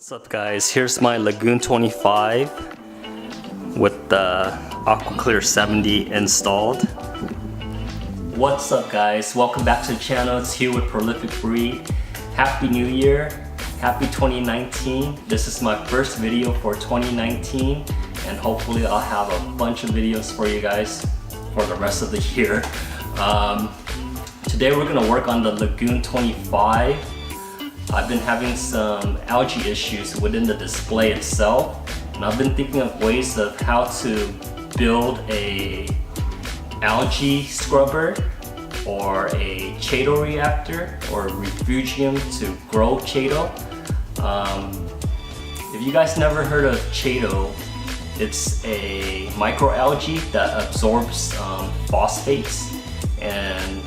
What's up guys, here's my Lagoon 25 with the AquaClear 70 installed. What's up guys, welcome back to the channel. It's here with Prolific Breed. Happy New Year, happy 2019. This is my first video for 2019 and hopefully I'll have a bunch of videos for you guys for the rest of the year. Today we're going to work on the Lagoon 25. I've been having some algae issues within the display itself, and I've been thinking of ways of how to build a algae scrubber or a Chaeto reactor or a refugium to grow Chaeto. If you guys never heard of Chaeto, it's a microalgae that absorbs phosphates, and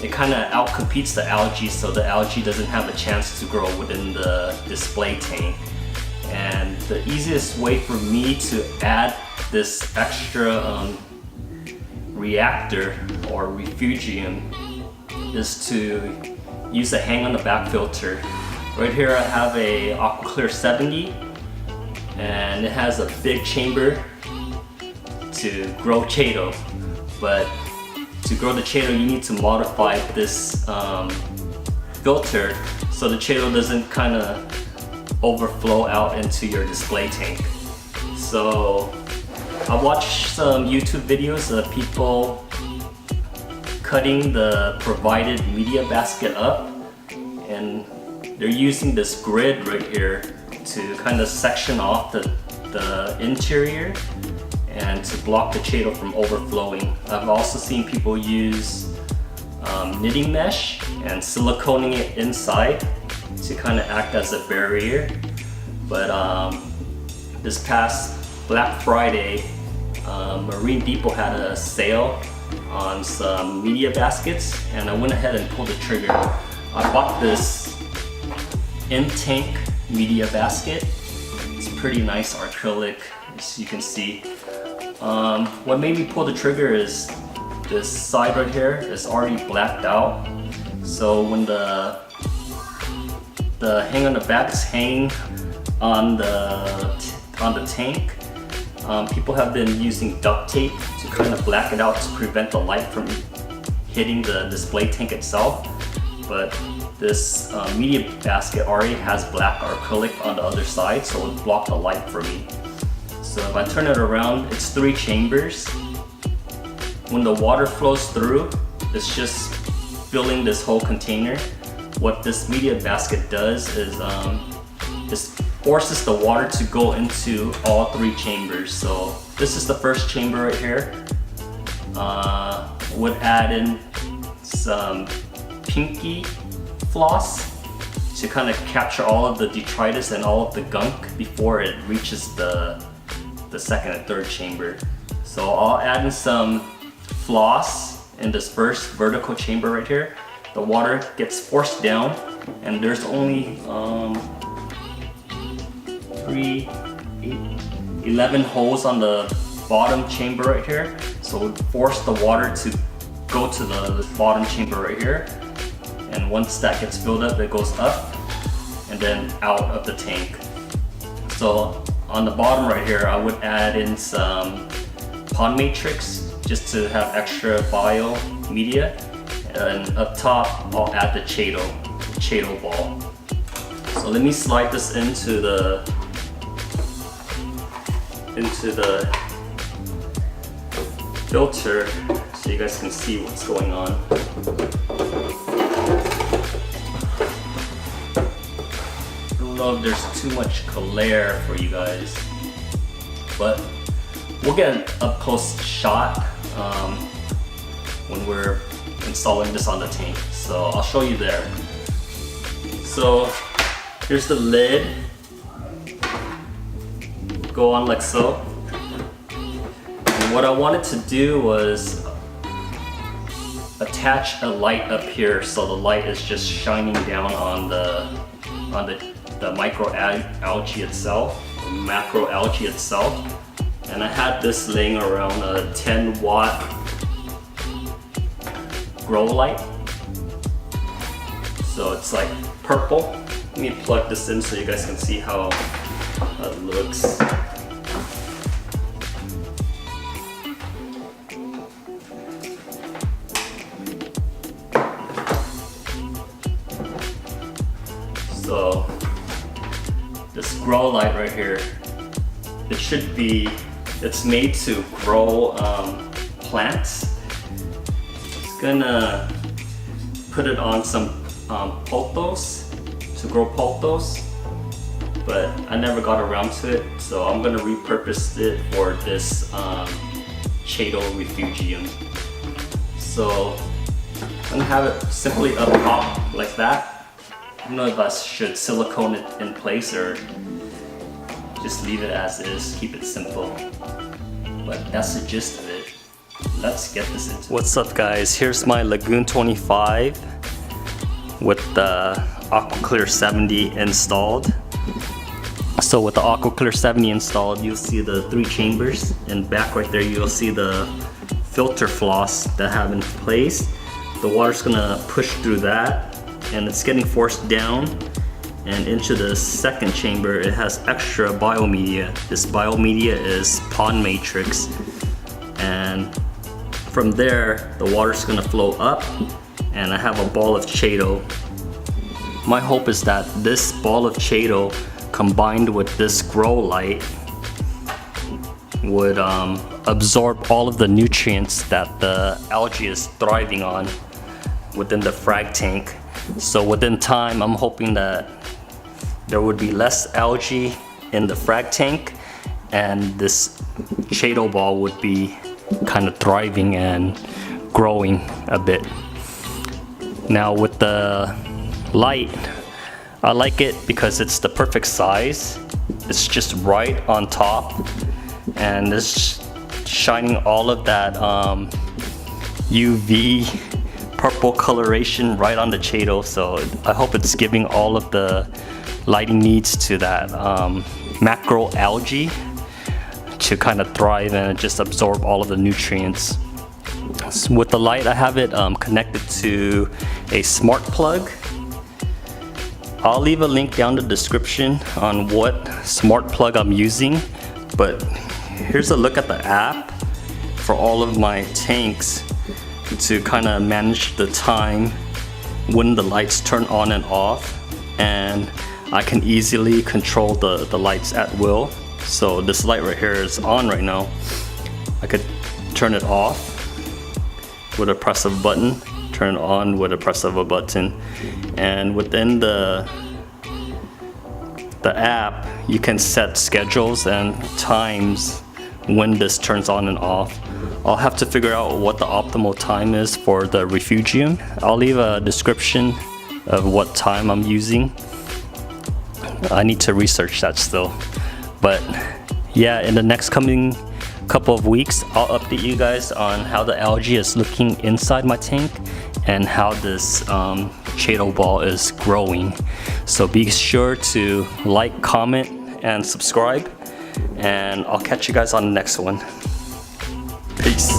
it kind of outcompetes the algae, so the algae doesn't have a chance to grow within the display tank. And the easiest way for me to add this extra reactor or refugium is to use a hang on the back filter. Right here I have a AquaClear 70 and it has a big chamber to grow Chaeto, but to grow the Chaeto you need to modify this filter so the Chaeto doesn't kind of overflow out into your display tank. So I watched some YouTube videos of people cutting the provided media basket up, and they're using this grid right here to kind of section off the interior and to block the Chaeto from overflowing. I've also seen people use knitting mesh and siliconing it inside to kind of act as a barrier. But this past Black Friday, Marine Depot had a sale on some media baskets, and I went ahead and pulled the trigger. I bought this in-tank media basket. It's pretty nice acrylic, as you can see. What made me pull the trigger is this side right here is already blacked out. So when the hang on the back is hanging on the tank, people have been using duct tape to kind of black it out to prevent the light from hitting the display tank itself. But this media basket already has black acrylic on the other side, so it blocked the light for me. So if I turn it around, it's 3 chambers. When the water flows through, it's just filling this whole container. What this media basket does is this forces the water to go into all 3 chambers. So this is the first chamber right here. Would add in some pinky floss to kind of capture all of the detritus and all of the gunk before it reaches the second and third chamber. So I'll add in some floss in this first vertical chamber right here. The water gets forced down, and there's only 11 holes on the bottom chamber right here. So it force the water to go to the bottom chamber right here. And once that gets filled up, it goes up and then out of the tank. So on the bottom right here, I would add in some pond matrix just to have extra bio media. And up top, I'll add the Chaeto ball. So let me slide this into the filter so you guys can see what's going on. I don't know if there's too much glare for you guys, but we'll get an up close shot when we're installing this on the tank. So I'll show you there. So here's the lid. Go on like so. And what I wanted to do was attach a light up here so the light is just shining down on the microalgae itself, or macroalgae itself. And I had this laying around a 10-watt grow light. So it's like purple Let me plug this in so you guys can see how it looks. So this grow light right here, it's made to grow plants. It's gonna put it on some pothos to grow pothos, but I never got around to it, so I'm gonna repurpose it for this Chaeto refugium. So I'm gonna have it simply up top like that. I don't know if I should silicone it in place or just leave it as is, keep it simple. But that's the gist of it. Let's get this into it. What's up guys, here's my Lagoon 25 with the AquaClear 70 installed. So with the AquaClear 70 installed, you'll see the 3 chambers, and back right there you'll see the filter floss that I have in place. The water's gonna push through that, and it's getting forced down and into the second chamber. It has extra biomedia. This biomedia is pond matrix, and from there the water's gonna flow up, and I have a ball of Chaeto. My hope is that this ball of Chaeto combined with this grow light would absorb all of the nutrients that the algae is thriving on within the frag tank. So within time, I'm hoping that there would be less algae in the frag tank, and this Chaeto ball would be kind of thriving and growing a bit. Now with the light, I like it because it's the perfect size. It's just right on top, and it's shining all of that UV purple coloration right on the Chaeto. So I hope it's giving all of the lighting needs to that macro algae to kind of thrive and just absorb all of the nutrients. So with the light, I have it connected to a smart plug. I'll leave a link down in the description on what smart plug I'm using, but here's a look at the app for all of my tanks to kind of manage the time when the lights turn on and off, and I can easily control the lights at will. So this light right here is on right now. I could turn it off with a press of a button, turn it on with a press of a button, and within the app you can set schedules and times when this turns on and off. I'll have to figure out what the optimal time is for the refugium. I'll leave a description of what time I'm using. I need to research that still. But yeah, in the next coming couple of weeks, I'll update you guys on how the algae is looking inside my tank and how this Chaeto ball is growing. So be sure to like, comment, and subscribe, and I'll catch you guys on the next one. Peace.